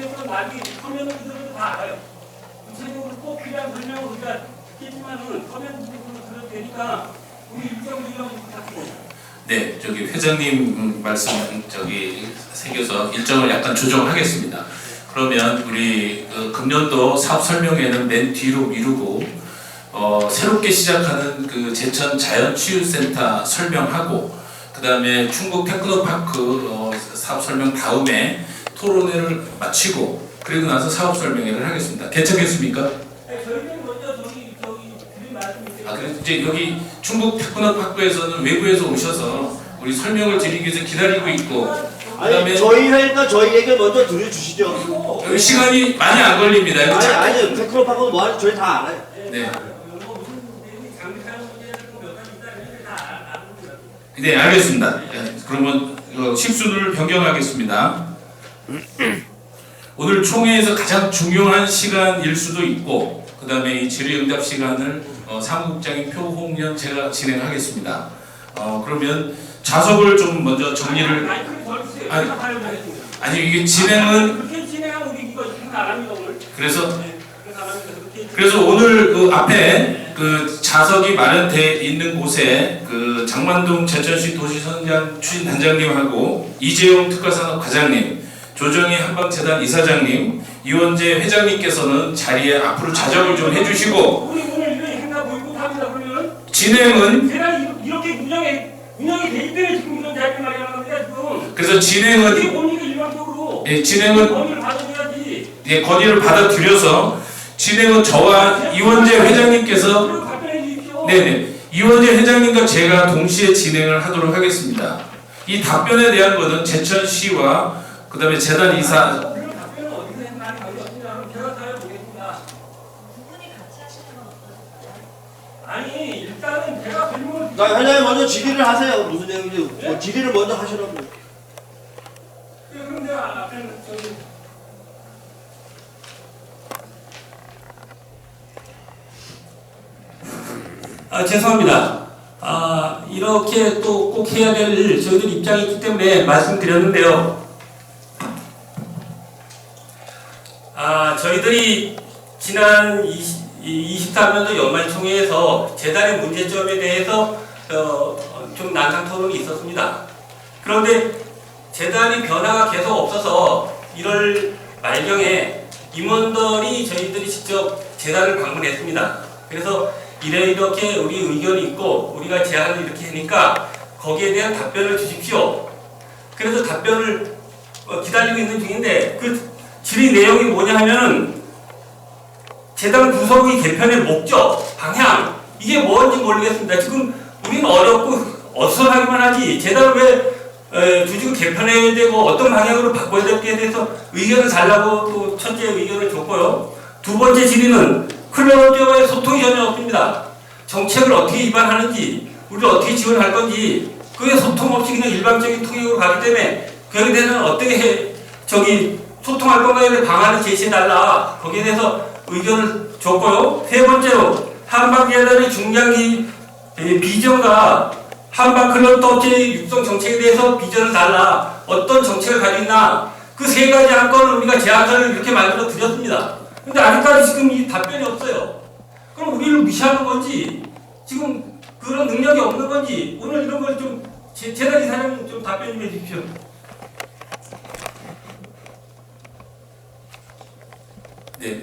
대해서는 나중에 서면 부분도 다 알아요. 구체적으로 꼭 필요한 설명을 우리가 했지만은 서면 부분으로 들어도 되니까 우리 일정 일정을 부탁드립니다. 네, 저기 회장님 말씀 새겨서 일정을 약간 조정하겠습니다. 그러면 우리 금년도 사업 설명회는 맨 뒤로 미루고 새롭게 시작하는 그 제천 자연치유센터 설명하고 그 다음에 충북 테크노파크 사업 설명 다음에 토론회를 마치고 그리고 나서 사업 설명회를 하겠습니다. 괜찮겠습니까? 네, 저희는 먼저 저기 드린 말씀이 그래서 이제 여기 충북 테크노파크에서는 외부에서 오셔서 우리 설명을 드리기 위해서 기다리고 있고 아니 저희 회니까 저희 얘기 먼저 들려주시죠. 여기 시간이 많이 안 걸립니다. 아니 테크노파크는 뭐 하는지 저희 다 알아요. 네. 네, 알겠습니다. 그러면 식수를 변경하겠습니다. 오늘 총회에서 가장 중요한 시간일 수도 있고 그 다음에 이 질의응답 시간을 사무국장인 표홍련 제가 진행하겠습니다. 그러면 좌석을 좀 먼저 정리를 아니 이게 진행은 그렇게 진행하면 우리 이거 안 합니다 오늘. 그래서 오늘 그 앞에 그 좌석이 마련돼 있는 곳에 그 장만동 제천시 도시선장 추진단장님하고 이재용 특가산업 과장님, 조정희 한방재단 이사장님, 이원재 회장님께서는 자리에 앞으로 좌석을 좀 해주시고 우리 오늘 이런 행사 보이콧합니다. 그러면 진행은 제가 이렇게 운영이 돼 있대요 지금 이런 자리를 마련하는 겁니다 지금. 그래서 진행은 우리 본인이 일방적으로 진행은 건의를 받아줘야지. 건의를 받아들여서 진행은 저와 이원재 회장님께서 네네 이원재 회장님과 제가 동시에 진행을 하도록 하겠습니다. 이 답변에 대한 것은 제천시와 그 다음에 재단 이사 답변은 어디서 했나니 어디냐면 제가 잘 보겠습니다. 아니 일단은 제가 질문을 회장님 먼저 질의를 하세요. 무슨 얘기인지 뭐 질의를 먼저 하시라고. 그럼 내가 앞에 저기 죄송합니다. 이렇게 또 꼭 해야 될 저희들 입장이 있기 때문에 말씀드렸는데요. 저희들이 지난 23년도 연말총회에서 재단의 문제점에 대해서 좀 난상 토론이 있었습니다. 그런데 재단의 변화가 계속 없어서 1월 말경에 임원들이 저희들이 직접 재단을 방문했습니다. 그래서 이렇게 우리 의견이 있고 우리가 제안을 이렇게 하니까 거기에 대한 답변을 주십시오. 그래서 답변을 기다리고 있는 중인데 그 질의 내용이 뭐냐 하면은 재단 구성의 개편의 목적, 방향 이게 뭔지 모르겠습니다. 지금 우리는 어렵고 어수선하기만 하지 재단을 왜 조직을 개편해야 되고 어떤 방향으로 바꿔야 될지에 대해서 의견을 달라고 또 첫째 의견을 줬고요. 두 번째 질의는 클럽과의 소통이 전혀 없습니다. 정책을 어떻게 입안하는지, 우리를 어떻게 지원할 건지, 그게 소통 없이 그냥 일방적인 통역으로 가기 때문에 거기에 대해서는 어떻게 소통할 건가에 대해 방안을 제시해달라. 거기에 대해서 의견을 줬고요. 세 번째로 한방재단의 중장기 비전과 한방클럽 업체의 육성 정책에 대해서 비전을 달라. 어떤 정책을 가지고 있나. 그 세 가지 안건을 우리가 제안서를 이렇게 만들어 드렸습니다. 근데 아직까지 지금 이 답변이 없어요. 그럼 우리를 무시하는 건지, 지금 그런 능력이 없는 건지, 오늘 이런 걸 좀, 재단 이사장님 좀 답변 좀 해주십시오. 네,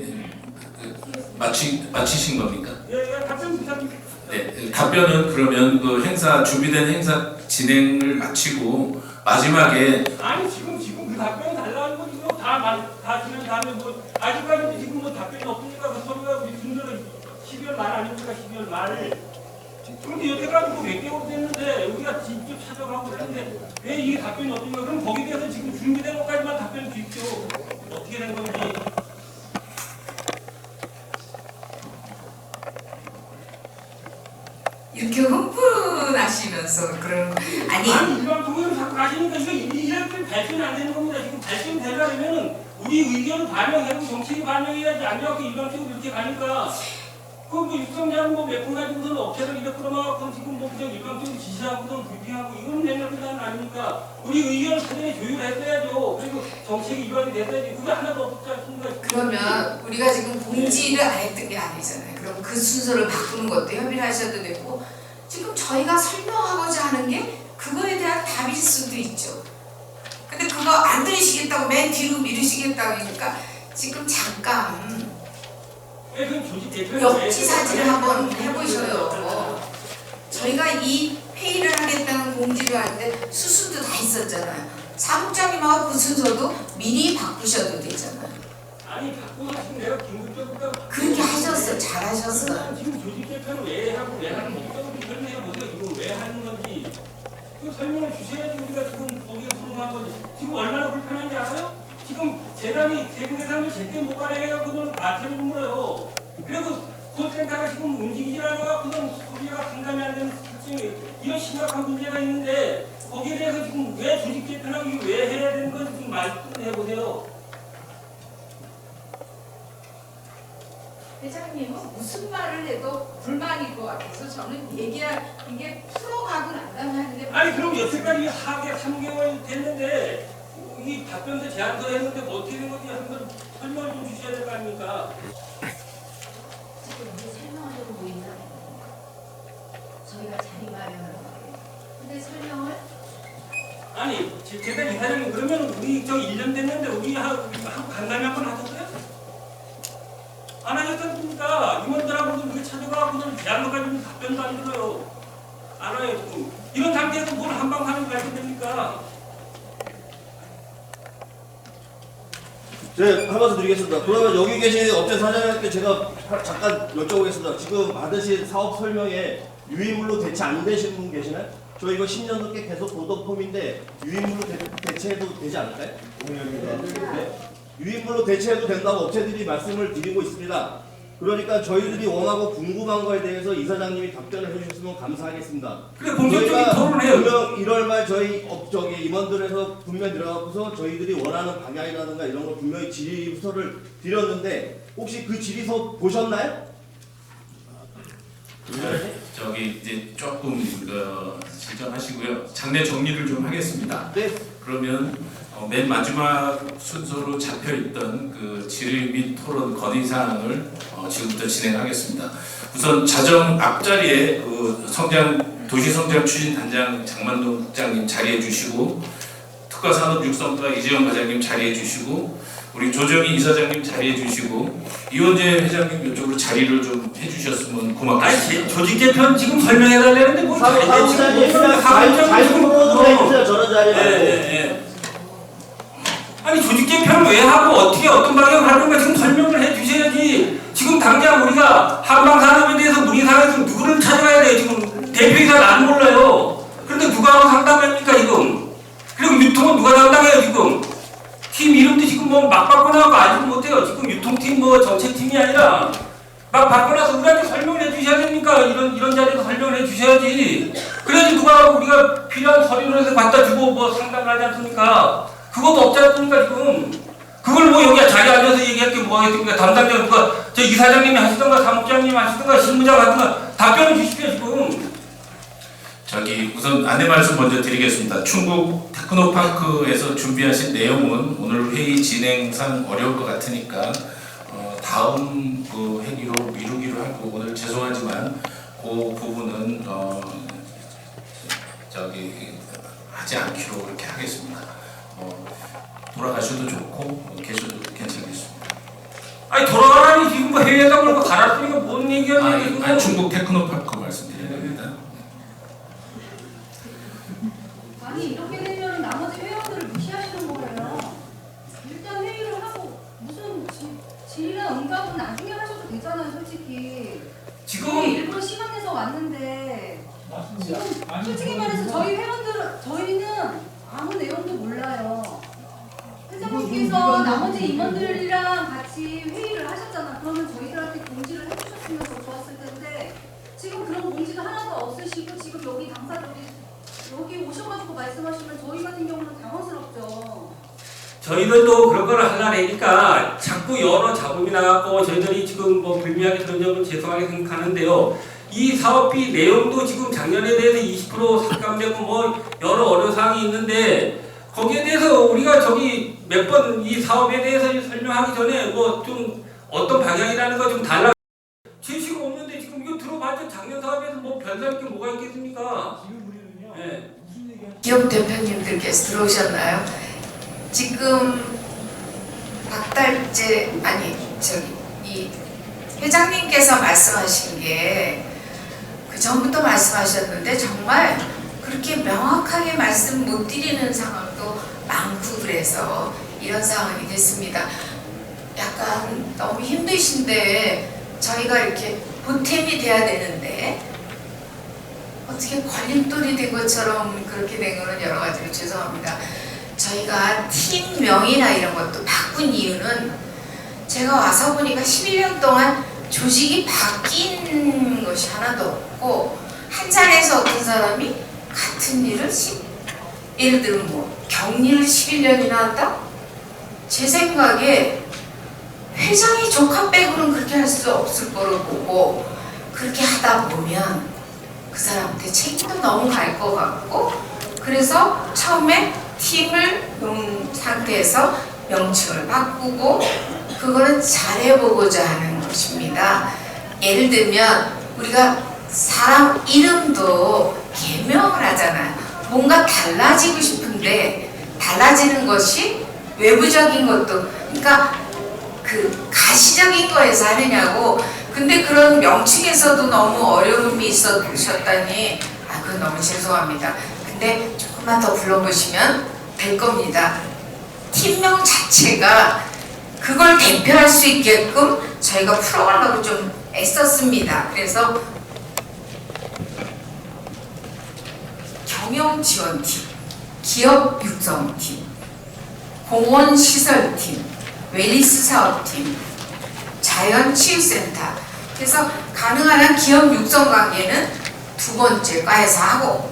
마치신 겁니까? 예, 답변 부탁드립니다. 네, 답변은 그러면 그 행사 준비된 행사 진행을 마치고 마지막에 아니 지금 그 답변 달라는 거 지금 다 지난 다음에 뭐 아직까지도 지금 뭐 답변이 없으니까 그 소리가 우리 분들은 12월 말 아닙니까 12월 말. 그런데 여태까지 뭐 몇 개월 됐는데 우리가 직접 찾아가고 그랬는데 왜 이게 답변이 없습니까? 그럼 거기에 대해서 지금 준비된 것까지만 답변 주십시오. 어떻게 된 건지. 이렇게 흥분하시면서 그런 아니 일반 통역을 자꾸 가시니까 이렇게 발전이 안 되는 겁니다. 지금 발전되려면은 우리 의견을 반영하고 정책이 반영해야지 안 되고 일반적으로 이렇게 가니까 그 뭐 육성자는 뭐 몇 분 가지고서는 업체를 이렇게 끌어막고 지금 뭐 그냥 일반적으로 지시하고 그건 불평하고 이건 내려는 아닙니까? 우리 의견을 사전에 조율했어야죠. 그리고 정책이 이관이 됐어야지. 그게 하나도 없지 않습니까? 그러면 우리가 지금 공지를 안 했던 게 아니잖아요. 그럼 그 순서를 바꾸는 것도 협의를 하셔도 되고 지금 저희가 설명하고자 하는 게 그거에 대한 답일 수도 있죠. 근데 그거 안 들으시겠다고 맨 뒤로 미루시겠다고 하니까 지금 잠깐 왜 그럼 조직 대표는 역지사지를 한번 해보셔요. 저희가 이 회의를 하겠다는 공지를 할 때 수순도 다 있었잖아요. 사무장님하고 그 순서도 미리 바꾸셔도 되잖아요. 아니 바꾸고 지금 내가 긴급적으로 그렇게 하셨어. 잘하셨어. 지금 조직 대표는 왜 하고 왜 하는 목적을 설명해 보세요. 이거 왜 하는 건지 그 설명을 주셔야지 우리가 지금 거기에 소통한 거지. 지금 얼마나 불편한지 알아요? 지금 재단이 세금 계산을 제때 못 가려해가 그건 마트를 물어요. 그리고 콜센터가 지금 움직이지 않아가 그건 소비가 상담이 안 되는 실증이 이런 심각한 문제가 있는데 거기에 대해서 지금 왜 조직 개편하고 이거 왜 해야 되는 건지 지금 말씀해 보세요. 회장님은 무슨 말을 해도 불만일 것 같아서 저는 얘기할 이게 풀어가고 나가면 하는데 아니 그럼 여태까지 하게 3개월 됐는데 이 답변도 제안도 했는데 뭐 어떻게 된 건지 한번 설명을 좀 주셔야 될 거 아닙니까? 지금 우리 설명하려고 모인다. 저희가 자리 마련하는 거예요. 근데 설명을 아니 재단 이사장님 그러면 우리 저 1년 됐는데 우리 하고 간담회 한번 하셨어요? 안 하셨습니까? 임원들하고도 우리 찾아가고는 양로까지는 답변도 안 들어요. 안 와요 지금. 이런 상태에서 뭘 한방 하는 거 알게 됩니까? 한 말씀 드리겠습니다. 그러면 여기 계신 업체 사장님께 제가 잠깐 여쭤보겠습니다. 지금 받으신 사업 설명에 유인물로 대체 안 되신 분 계시나요? 저 이거 10년 넘게 계속 보던 폼인데 유인물로 대체해도 되지 않을까요? 네. 유인물로 대체해도 된다고 업체들이 말씀을 드리고 있습니다. 그러니까 저희들이 원하고 궁금한 거에 대해서 이사장님이 답변을 해주셨으면 감사하겠습니다. 그래 본격적인 토론을 해요. 분명 1월 말 저희 임원들에서 분명 들어가고서 저희들이 원하는 방향이라든가 이런 걸 분명히 질의서를 드렸는데 혹시 그 질의서 보셨나요? 저기 이제 조금 진정하시고요. 장례 정리를 좀 하겠습니다. 네. 그러면 맨 마지막 순서로 잡혀 있던 그 질의 및 토론 건의 사항을 지금부터 진행하겠습니다. 우선 자정 앞자리에 그 도시성장 추진 단장 장만동 국장님 자리해 주시고 특가산업 육성과 이재영 과장님 자리해 주시고 우리 조정희 이사장님 자리해 주시고 이원재 회장님 이쪽으로 자리를 좀 해주셨으면 고맙겠습니다. 아니 조직 개편 지금 설명해 달라는데 뭐 사무장님 그냥 자유로도 해주세요. 저런 자리에. 네. 아니 조직 개편을 왜 하고 어떻게 어떤 방향으로 할 건가 지금 설명을 해 주셔야지. 지금 당장 우리가 한방산업에 대해서 문의사항에서 누구를 찾아가야 돼요. 지금 대표이사는 안 몰라요. 그런데 누가 하고 상담합니까 지금. 그리고 유통은 누가 담당해요 지금. 팀 이름도 지금 뭐 막 바꿔나가고 알지도 못해요. 지금 유통팀 뭐 정책팀이 아니라 막 바꿔놔서 우리한테 설명을 해주셔야 됩니까? 이런 자리에서 설명을 해주셔야지. 그래야지 누가 우리가 필요한 서류를 해서 갖다 주고 뭐 상담을 하지 않습니까? 그것도 없지 않습니까 지금. 그걸 뭐 여기 자리에 앉아서 얘기할 게 뭐가 있습니까? 담당자 누가 저 이사장님이 하시던가 사무장님이 하시던가 실무자가 하시던가 답변을 주십시오 지금. 저기 우선 안내 말씀 먼저 드리겠습니다. 충북 테크노파크에서 준비하신 내용은 오늘 회의 진행상 어려울 것 같으니까 다음 그 회기로 미루기로 하고 오늘 죄송하지만 그 부분은 저기 하지 않기로 그렇게 하겠습니다. 돌아가셔도 좋고 계셔도 괜찮겠습니다. 아니 돌아가라니 지금 뭐 해외에다 그러고 갈았으니까 뭔 얘기하는 얘기고. 아니 충북 테크노파크 말씀드려야 됩니다. 아니 이렇게 되면 나머지 회원들을 무시하시는 거예요. 일단 회의를 하고 무슨 질의나 응답은 나중에 하셔도 되잖아요, 솔직히. 지금 일부러 시간 내서 왔는데 지금 솔직히 말해서 저희 저희는 아무 내용도 몰라요. 회장님께서 나머지 임원들이랑 같이 회의를 하셨잖아. 그러면 저희들한테 공지를 해주셨으면 더 좋았을 텐데 지금 그런 공지도 하나도 없으시고 지금 여기 당사자들이 여기 오셔가지고 말씀하시면 저희 같은 경우는 당황스럽죠. 저희들도 그런 걸 하려니까 자꾸 여러 잡음이 나갖고 저희들이 지금 뭐 불미하게 그런 점은 죄송하게 생각하는데요. 이 사업비 내용도 지금 작년에 대해서 20% 삭감되고 뭐 여러 어려사항이 있는데 거기에 대해서 우리가 저기 몇 번 이 사업에 대해서 설명하기 전에 뭐 좀 어떤 방향이라는 거 좀 달라. 제시가 없는데 지금 이거 들어봤죠? 작년 사업에서 뭐 별다를 게 뭐가 있겠습니까? 네. 기업 대표님들께서 들어오셨나요? 지금 박달재 이 회장님께서 말씀하신 게 그 전부터 말씀하셨는데 정말 그렇게 명확하게 말씀 못 드리는 상황도 많고 그래서 이런 상황이 됐습니다. 약간 너무 힘드신데 저희가 이렇게 보탬이 돼야 되는데 어떻게 걸림돌이 된 것처럼 그렇게 된 거는 여러 가지로 죄송합니다. 저희가 팀명이나 이런 것도 바꾼 이유는 제가 와서 보니까 11년 동안 조직이 바뀐 것이 하나도 없고 한 자리에서 어떤 사람이 같은 일을 예를 들면 뭐 격리를 11년이나 한다? 제 생각에 회장이 조카 빼고는 그렇게 할 수 없을 거로 보고 그렇게 하다 보면 그 사람한테 책임도 너무 갈 것 같고 그래서 처음에 팀을 놓은 상태에서 명칭을 바꾸고 그거는 잘해보고자 하는 것입니다. 예를 들면 우리가 사람 이름도 개명을 하잖아요. 뭔가 달라지고 싶은데 달라지는 것이 외부적인 것도 그러니까 그 가시적인 거에서 하느냐고 근데 그런 명칭에서도 너무 어려움이 있으셨다니 그건 너무 죄송합니다. 근데 조금만 더 불러보시면 될 겁니다. 팀명 자체가 그걸 대표할 수 있게끔 저희가 풀어가려고 좀 애썼습니다. 그래서 경영지원팀, 기업육성팀, 공원시설팀, 웰리스 사업팀, 자연치유센터 그래서 가능한 한 기업 육성 관계는 두 번째 과에서 하고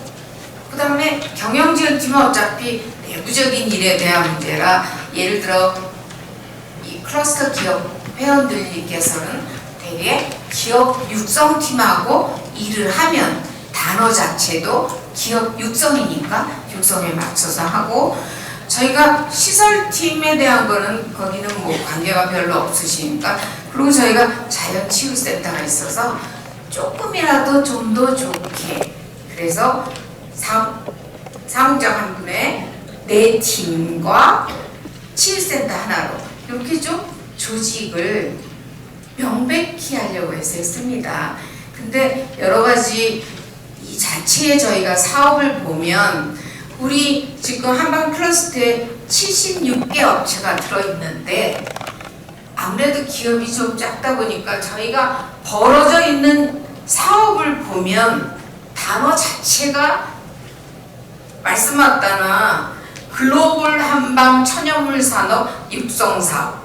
그 다음에 경영지원팀은 어차피 내부적인 일에 대한 문제라 예를 들어 이 클러스터 기업 회원들께서는 되게 기업 육성팀하고 일을 하면 단어 자체도 기업 육성이니까 육성에 맞춰서 하고 저희가 시설팀에 대한 거는 거기는 뭐 관계가 별로 없으시니까 그리고 저희가 자연치유센터가 있어서 조금이라도 좀 더 좋게 그래서 사무장 한 분에 내 팀과 치유센터 하나로 이렇게 좀 조직을 명백히 하려고 해서 했습니다. 근데 여러 가지 이 자체에 저희가 사업을 보면 우리 지금 한방 클러스터에 76개 업체가 들어있는데 아무래도 기업이 좀 작다 보니까 저희가 벌어져 있는 사업을 보면 단어 자체가 말씀하다나 글로벌 한방 천연물 산업 육성 사업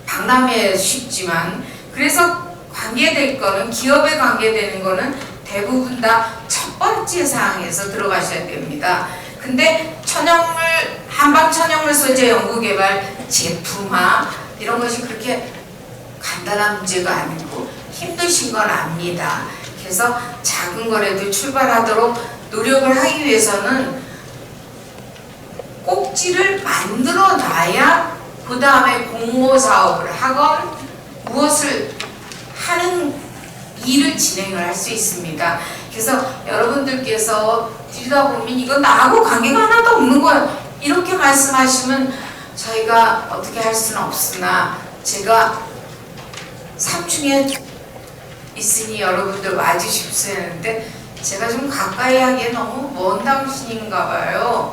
박람회 쉽지만 그래서 관계될 거는 기업에 관계되는 거는 대부분 다 첫 번째 사항에서 들어가셔야 됩니다. 근데 천연물 한방 천연물 소재 연구개발 제품화 이런 것이 그렇게 간단한 문제가 아니고 힘드신 건 압니다. 그래서 작은 거라도 출발하도록 노력을 하기 위해서는 꼭지를 만들어 놔야 그 다음에 공모 사업을 하건 무엇을 하는 일을 진행을 할 수 있습니다. 그래서 여러분들께서 들여다보면 이건 나하고 관계가 하나도 없는 거예요. 이렇게 말씀하시면 저희가 어떻게 할 수는 없으나 제가 3층에 있으니 여러분들 와주십시오 했는데 제가 좀 가까이 하기에 너무 먼 당신인가 봐요.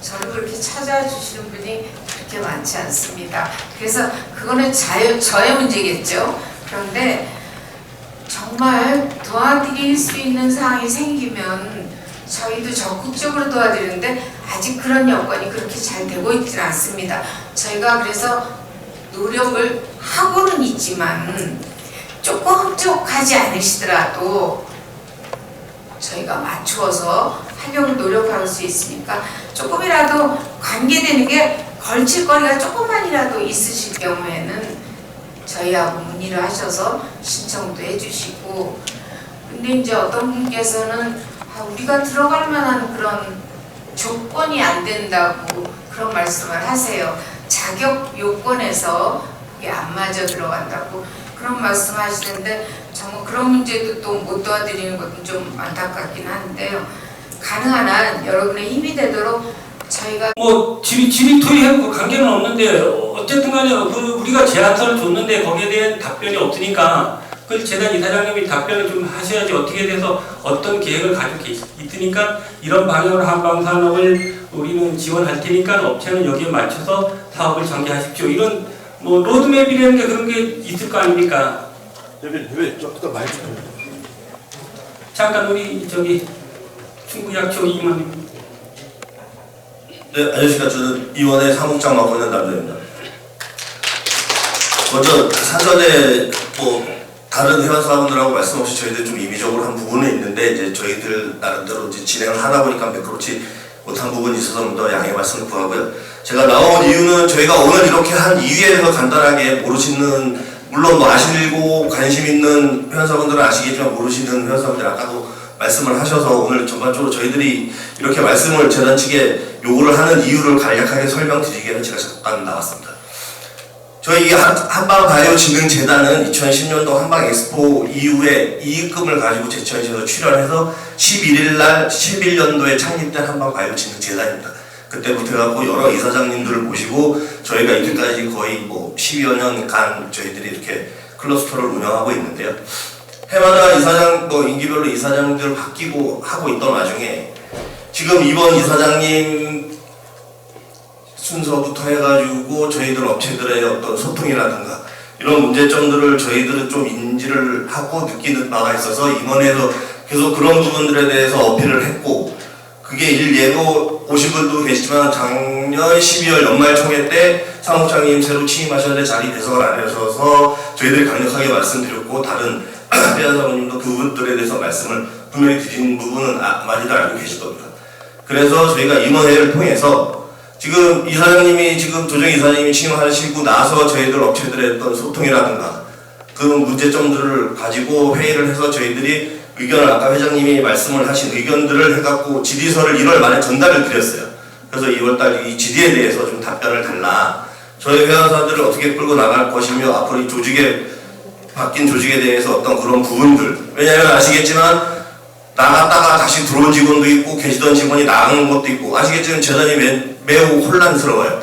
저를 그렇게 찾아주시는 분이 그렇게 많지 않습니다. 그래서 그거는 저의 문제겠죠. 그런데 정말 도와드릴 수 있는 상황이 생기면 저희도 적극적으로 도와드리는데 아직 그런 여건이 그렇게 잘 되고 있지는 않습니다. 저희가 그래서 노력을 하고는 있지만 조금 흡족하지 않으시더라도 저희가 맞추어서 하려고 노력할 수 있으니까 조금이라도 관계되는 게 걸칠거리가 조금만이라도 있으실 경우에는 저희하고 문의를 하셔서 신청도 해주시고 근데 이제 어떤 분께서는 우리가 들어갈 만한 그런 조건이 안 된다고 그런 말씀을 하세요. 자격 요건에서 그게 안 맞아 들어간다고 그런 말씀 하시는데 정말 그런 문제도 또 못 도와드리는 것도 좀 안타깝긴 한데요. 가능한 한 여러분의 힘이 되도록 저희가 뭐 지리토리하고 관계는 없는데 어쨌든 간에 우리가 제안서를 줬는데 거기에 대한 답변이 없으니까 그 재단 이사장님이 답변을 좀 하셔야지 어떻게 돼서 어떤 계획을 가지고 있으니까 이런 방향으로 한방산업을 우리는 지원할 테니까 업체는 여기에 맞춰서 사업을 전개하십시오. 이런 뭐 로드맵이라는 게 그런 게 있을 거 아닙니까? 대표님 조금 많이 좀. 잠깐 우리 저기 충북약초 이만님. 네, 안녕하십니까. 저는 이원의 사무장 맡고 있는 남자입니다. 먼저 사전에 뭐 다른 회원 사원들하고 말씀 없이 저희들 좀 임의적으로 한 부분은 있는데 이제 저희들 나름대로 이제 진행을 하다 보니까 매끄럽지 못한 부분이 있어서 좀 더 양해 말씀을 구하고요. 제가 나온 이유는 저희가 오늘 이렇게 한 이유에 대해서 간단하게 모르시는, 물론 뭐 아시고 관심 있는 회원사분들은 아시겠지만 모르시는 회원사분들 아까도 말씀을 하셔서 오늘 전반적으로 저희들이 이렇게 말씀을 재단 측에 요구를 하는 이유를 간략하게 설명드리기에는 제가 잠깐 나왔습니다. 저희 한방바이오진흥재단은 2010년도 한방엑스포 이후에 이익금을 가지고 제천시에서 출연해서 11일날 11년도에 창립된 한방바이오진흥재단입니다. 그때부터 해갖고 여러 이사장님들을 모시고 저희가 이때까지 거의 뭐 10여 년간 저희들이 이렇게 클러스터를 운영하고 있는데요. 해마다 이사장, 임기별로 이사장들 바뀌고 하고 있던 와중에 지금 이번 이사장님 순서부터 해가지고 저희들 업체들의 어떤 소통이라든가 이런 문제점들을 저희들은 좀 인지를 하고 느끼는 바가 있어서 임원회에서 계속 그런 부분들에 대해서 어필을 했고, 그게 예고 오신 분도 계시지만 작년 12월 연말총회 때 사무장님 새로 취임하셨는데 자리 배석을 안 하셔서 저희들이 강력하게 말씀드렸고, 다른 회원 사모님도 그 부분들에 대해서 말씀을 분명히 드린 부분은 많이들 알고 계실 겁니다. 그래서 저희가 임원회를 통해서 지금 이사장님이 조정 이사장님이 취임하시고 나서 저희들 업체들의 어떤 소통이라든가 그 문제점들을 가지고 회의를 해서 저희들이 의견을 아까 회장님이 말씀을 하신 의견들을 해갖고 질의서를 1월 말에 전달을 드렸어요. 그래서 2월달 이 질의에 대해서 좀 답변을 달라. 저희 회원사들을 어떻게 끌고 나갈 것이며 앞으로 이 바뀐 조직에 대해서 어떤 그런 부분들. 왜냐하면 아시겠지만 나갔다가 다시 들어온 직원도 있고 계시던 직원이 나가는 것도 있고 아시겠지만 재단이 매우 혼란스러워요.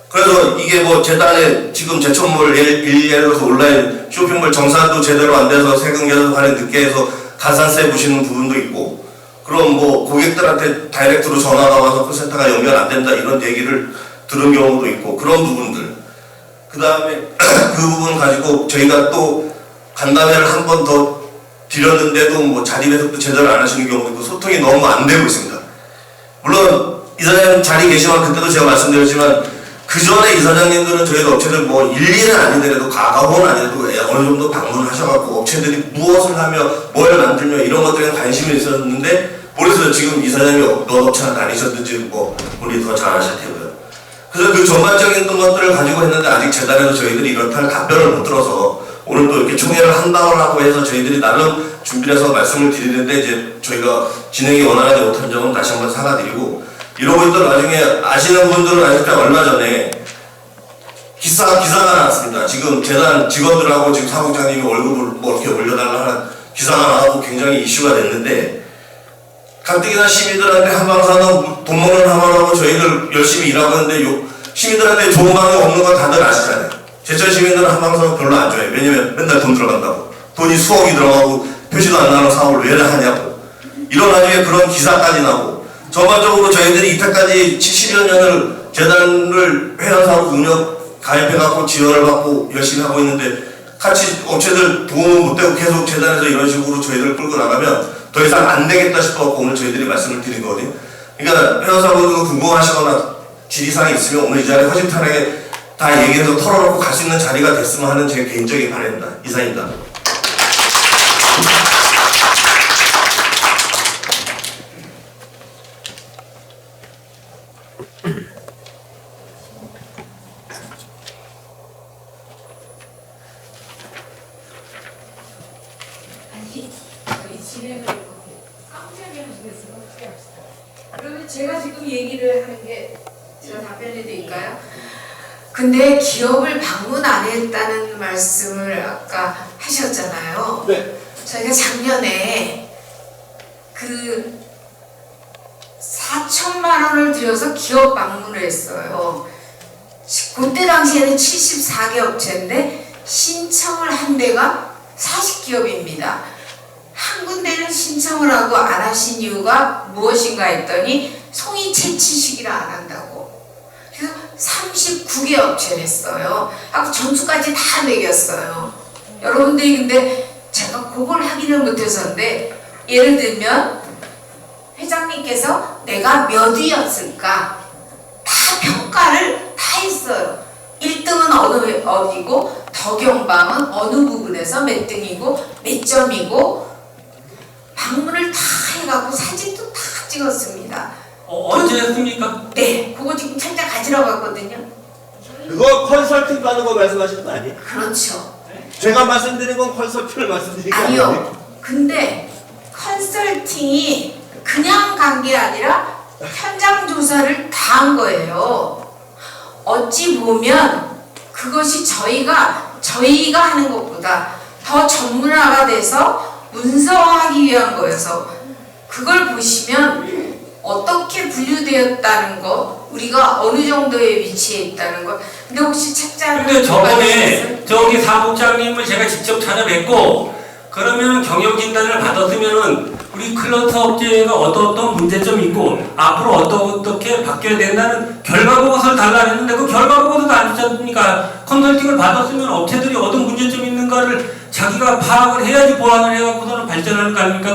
그래서 이게 뭐 재단에 지금 제천몰 예를 들어서 온라인 쇼핑몰 정산도 제대로 안 돼서 세금 계산관에 늦게 해서 가산세 부시는 부분도 있고, 그럼 뭐 고객들한테 다이렉트로 전화가 와서 콜센터가 연결 안 된다 이런 얘기를 들은 경우도 있고, 그런 부분들. 그 다음에 그 부분 가지고 저희가 또 간담회를 한 번 더 드렸는데도 뭐 자리 배석도 제대로 안 하시는 경우도 있고 소통이 너무 안 되고 있습니다. 물론 이사장님 자리 계시면 그때도 제가 말씀드렸지만 그 전에 이사장님들은 저희가 업체들 뭐 일일은 아니더라도 가까운 아니더라도 어느 정도 방문하셔갖고 업체들이 무엇을 하며 뭘 만들며 이런 것들에 관심이 있었는데 모르겠어요. 지금 이사장님이 어떤 업체나 다니셨는지 뭐 우리 더 잘 아실 테고요. 그래서 그 전반적인 것들을 가지고 했는데 아직 재단에서 저희들이 이렇다는 답변을 못 들어서 오늘 또 이렇게 총회를 한다고 하고 해서 저희들이 나름 준비를 해서 말씀을 드리는데 이제 저희가 진행이 원활하지 못한 점은 다시 한번 사과드리고, 이러고 있던 와중에 아시는 분들은 아실까 얼마 전에 기사가 나왔습니다. 지금 재단 직원들하고 지금 사무장님이 월급을 뭐 이렇게 올려달라 하는 기사가 나와서 굉장히 이슈가 됐는데, 가뜩이나 시민들한테 한방산업 돈 먹는 한방하고 저희들 열심히 일하고 있는데 시민들한테 좋은 방향 없는 건 다들 아시잖아요. 제천 시민들은 한방산업 별로 안 좋아해요. 왜냐면 맨날 돈 들어간다고. 돈이 수억이 들어가고 표시도 안 나는 사업을 왜 하냐고. 이런 와중에 그런 기사까지 나고, 전반적으로 저희들이 이때까지 70여 년을 재단을 회원사업 운영 가입해갖고 지원을 받고 열심히 하고 있는데 같이 업체들 도움을 못 되고 계속 재단에서 이런 식으로 저희들을 끌고 나가면 더 이상 안 되겠다 싶어서 오늘 저희들이 말씀을 드린 거거든요. 그러니까 회원사분들도 궁금하시거나 질의사항이 있으면 오늘 이 자리에 허심탄회하게 다 얘기해서 털어놓고 갈 수 있는 자리가 됐으면 하는 제 개인적인 바람입니다. 이상입니다. 아니 저희 진행을 해볼게요. 깜짝이야 모르겠어요. 어떻게 합시다. 그러면 제가 지금 얘기를 하는 게 제가 답변해 드릴까요? 근데 기업을 방문 안 했다는 말씀을 아까 하셨잖아요. 네. 저희가 작년에 그 4천만 원을 들여서 기업 방문을 했어요. 그때 당시에는 74개 업체인데 신청을 한 데가 40기업입니다. 한 군데는 신청을 하고 안 하신 이유가 무엇인가 했더니 송이 채취식이라 안 한다고. 그래서 39개 업체를 했어요. 하고 점수까지 다 매겼어요. 여러분들이 근데 제가 그걸 확인을 못해서인데 예를 들면 회장님께서 내가 몇 위였을까 다 평가를 다 했어요. 1등은 어디고 덕영방은 어느 부분에서 몇 등이고 몇 점이고 방문을 다 해가고 사진도 다 찍었습니다. 언제 했습니까? 네, 그거 지금 살짝 가지러 갔거든요. 그거 컨설팅 받는 거 말씀하시는 거 아니에요? 그렇죠. 제가 말씀드린 건 컨설팅을 말씀드린 게 아니에요. 아니요. 근데 컨설팅이 그냥 간 게 아니라 현장 조사를 다 한 거예요. 어찌 보면 그것이 저희가 하는 것보다 더 전문화가 돼서 문서화하기 위한 거여서 그걸 보시면 어떻게 분류되었다는 거, 우리가 어느 정도의 위치에 있다는 거. 근데 혹시 책자를 근데 저번에 저기 사무장님을 제가 직접 찾아뵙고 그러면 경영 진단을 받았으면은 우리 클러스터 업체가 어떤 문제점이 있고 앞으로 어떻게 바뀌어야 된다는 결과 보고서를 달라 했는데 그 결과 보고서도 안 주지 않습니까? 컨설팅을 받았으면 업체들이 어떤 문제점이 있는가를 자기가 파악을 해야지 보완을 해갖고서는 발전하는 거 아닙니까?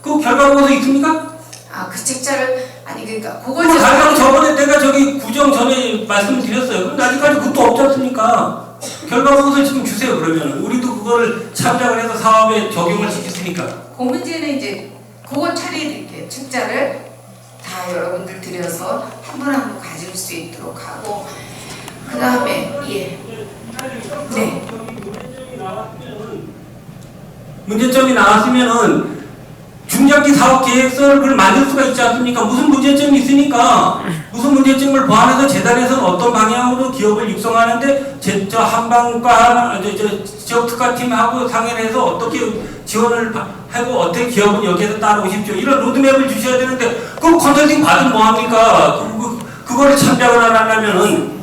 그 결과 보고서 있습니까? 아, 그 책자를 아니 그러니까 그걸 그걸 달라고 저번에 내가 저기 구정 전에 말씀드렸어요. 근데 아직까지 그것도 없지 않습니까? 결과 보고서 지금 주세요. 그러면 우리도 그거를 참작을 해서 사업에 적용을 시켰으니까. 그 문제는 이제 그거 처리해드릴게요. 책자를 다 여러분들 드려서 한 분 한 분 가질 수 있도록 하고 그 다음에 예. 네. 문제점이 나왔으면은 중장기 사업 계획서를 그걸 만들 수가 있지 않습니까? 무슨 문제점이 있으니까 무슨 문제점을 보완해서 재단에서는 어떤 방향으로 기업을 육성하는데 저 한방과 지역 특화팀하고 상의를 해서 어떻게 지원을 하고 어떻게 기업은 여기에서 따라오십시오. 이런 로드맵을 주셔야 되는데 그 컨설팅 받으면 뭐합니까? 그거를 참작을 안 하려면은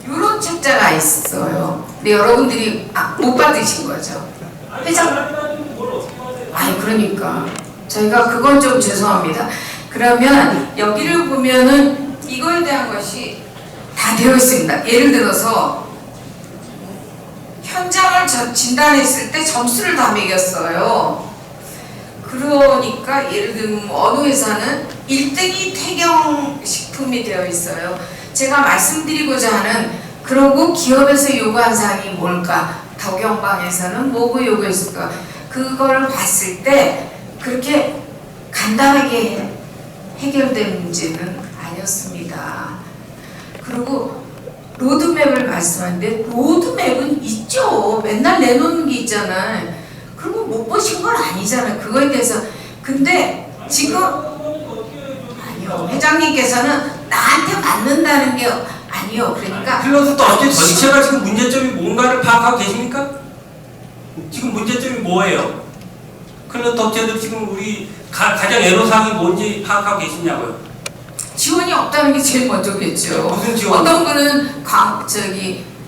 이런 책자가 있어요. 근데 여러분들이 못 받으신 거죠. 회장. 아니 그러니까 저희가 그건 좀 죄송합니다. 그러면 여기를 보면은 이거에 대한 것이 다 되어 있습니다. 예를 들어서 현장을 진단했을 때 점수를 다 매겼어요. 그러니까 예를 들면 어느 회사는 1등이 태경식품이 되어 있어요. 제가 말씀드리고자 하는 그러고 기업에서 요구한 사항이 뭘까? 덕영방에서는 뭐고 요구했을까? 그걸 봤을 때 그렇게 간단하게 해결된 문제는 아니었습니다. 그리고 로드맵을 말씀하는데 로드맵은 있죠. 맨날 내놓는 게 있잖아요. 그러면 못 보신 건 아니잖아요. 그거에 대해서. 근데 지금 아니요. 회장님께서는 나한테 맞는다는 게 아니요. 그러니까 클러스터 업체 전체가 지금 문제점이 뭔가를 파악하고 계십니까? 지금 문제점이 뭐예요? 클러스터 업체들 지금 우리 가장 애로사항이 뭔지 파악하고 계시냐고요? 지원이 없다는 게 제일 먼저겠죠. 무슨 지원? 어떤 분은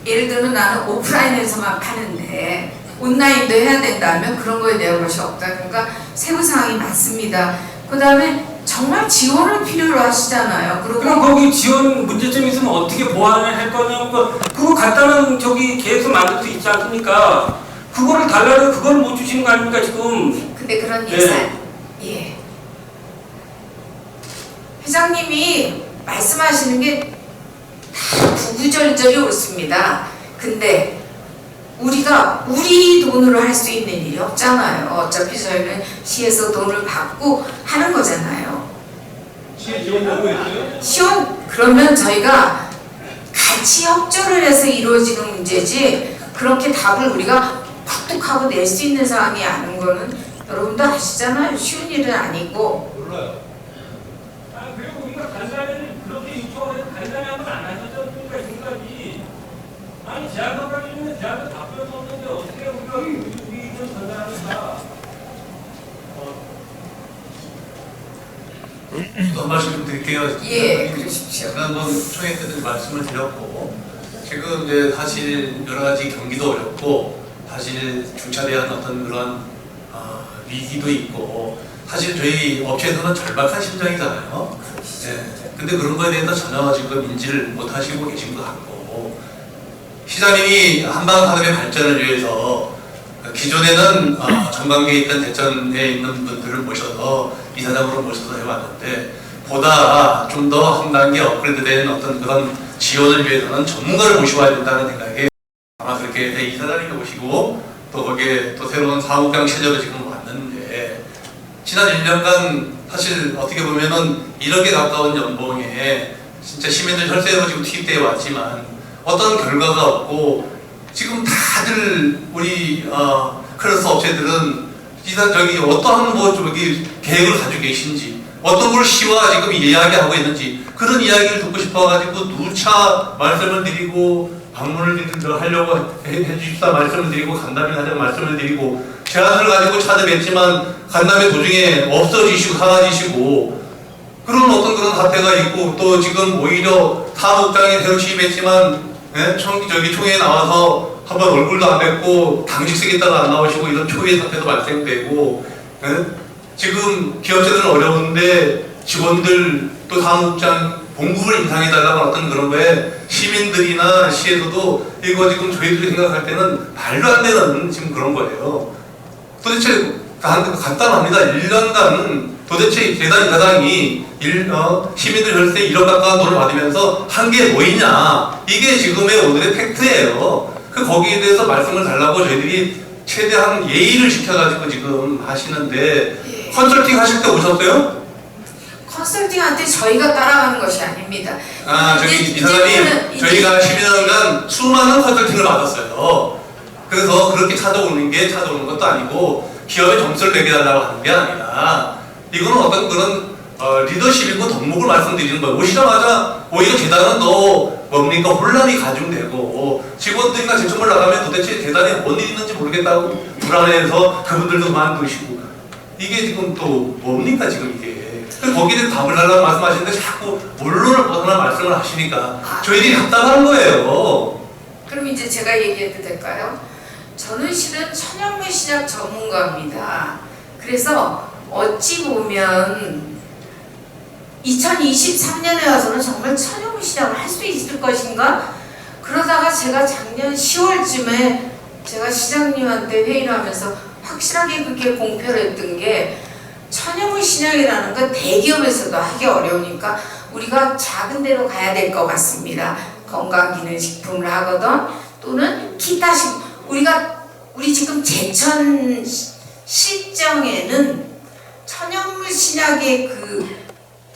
예를 들면 나는 오프라인에서만 파는데 온라인도 해야 된다면 그런 거에 대한 것이 없다든가 세부 사항이 많습니다. 그 다음에 정말 지원을 필요로 하시잖아요. 그럼 거기 지원 문제점이 있으면 어떻게 보완을 할 거냐면 그거 간단한 계획서 만들 수 있지 않습니까? 그거를 달라고 그걸 못 주시는 거 아닙니까 지금? 근데 그런 예산 예. 회장님이 말씀하시는 게 다 구구절절이 옳습니다. 근데 우리가 우리 돈으로 할 수 있는 일이 없잖아요. 어차피 저희는 시에서 돈을 받고 하는 거잖아요. 시에 지원 요구했어요? 시원 그러면 저희가 같이 협조를 해서 이루어지는 문제지 그렇게 답을 우리가 팍뚝하고 낼 수 있는 사항이 아닌 거는 여러분도 아시잖아요. 쉬운 일은 아니고. 몰라요. 그리고 우리가 간담회를 그렇게 요청을 해서 간담회 한번 안 하셨으니까 지금까지. 아니, 제안서까지 있는데 제안서 답변도 없는데 어떻게 우리가 우리 의견 전달합니까? 한 말씀 좀 드릴게요. 예, 그러십시오. 지난번 총회 때도 말씀을 드렸고, 지금 이제 사실 여러 가지 경기도 어렵고, 사실 주차에 대한 어떤 그런 위기도 있고, 사실 저희 업체에서는 절박한 심정이잖아요. 네. 근데 그런 거에 대해서 전혀 지금 인지를 못 하시고 계신 것 같고, 시장님이 한방산업의 발전을 위해서 기존에는 전관계에 있던 대전에 있는 분들을 모셔서 이사장으로 모셔서 해왔는데 보다 좀 더 한 단계 업그레이드된 어떤 그런 지원을 위해서는 전문가를 모셔와야 된다는 생각에 아마 그렇게 이사장님이 오시고 또 거기에 또 새로운 사무장 체제로 지금 왔는데 지난 1년간 사실 어떻게 보면은 1억에 가까운 연봉에 진짜 시민들 혈세로 지금 투입되어 왔지만 어떤 결과가 없고 지금 다들 우리 클래스 업체들은 저기 어떠한 저기 계획을 가지고 계신지 어떤 걸 시와 지금 이야기하고 있는지 그런 이야기를 듣고 싶어가지고 누차 말씀을 드리고 방문을 하려고 해주십사 말씀을 드리고 간담회 하자고 말씀을 드리고 제안을 가지고 찾아뵙지만 간담회 도중에 없어지시고 사라지시고 그런 어떤 그런 사태가 있고 또 지금 오히려 사무국장이 새로 취임했지만 저기 총회에 나와서 한번 얼굴도 안 뵙고 당직 쓰겠다가 안 나오시고 이런 초유의 사태도 발생되고 지금 기업체들은 어려운데 직원들 또 사무국장 봉급을 인상해달라고 어떤 그런 거에 시민들이나 시에서도 이거 지금 저희들이 생각할 때는 말도 안 되는 지금 그런 거예요. 도대체 간단합니다. 1년간 도대체 재단 이사장이 시민들 혈세 1억 가까운 돈을 받으면서 한 게 뭐이냐 이게 지금의 오늘의 팩트예요. 거기에 대해서 말씀을 달라고 저희들이 최대한 예의를 지켜가지고 지금 하시는데 컨설팅 하실 때 오셨어요? 컨설팅한테 저희가 따라가는 것이 아닙니다. 저기 이사장님 저희가 12년간 수많은 컨설팅을 받았어요. 그래서 그렇게 찾아오는 것도 아니고 기업에 점수를 매겨 달라고 하는 게 아니라 이거는 어떤 그런 리더십이고 덕목을 말씀드리는 거예요. 오시자마자 오히려 재단은 뭡니까 혼란이 가중되고 직원들이나 제청을 나가면 도대체 재단에 뭔 일이 있는지 모르겠다고 불안해서 그분들도 그만두시고 이게 지금 또 뭡니까 지금 이게 거기에 대해서 답을 하려고 말씀하시는데 자꾸 본론을 벗어나 말씀을 하시니까 저희들이 답답한 거예요. 그럼 이제 제가 얘기해도 될까요? 저는 실은 천연물 시작 전문가입니다. 그래서 어찌 보면 2023년에 와서는 정말 천연물 시장을 할 수 있을 것인가? 그러다가 제가 작년 10월쯤에 제가 시장님한테 회의를 하면서 확실하게 그게 공표를 했던 게 천연물 시장이라는 건 대기업에서도 하기 어려우니까 우리가 작은 데로 가야 될 것 같습니다. 건강기능식품을 하거든 또는 기타 우리 지금 제천 실정에는 천연물 신약의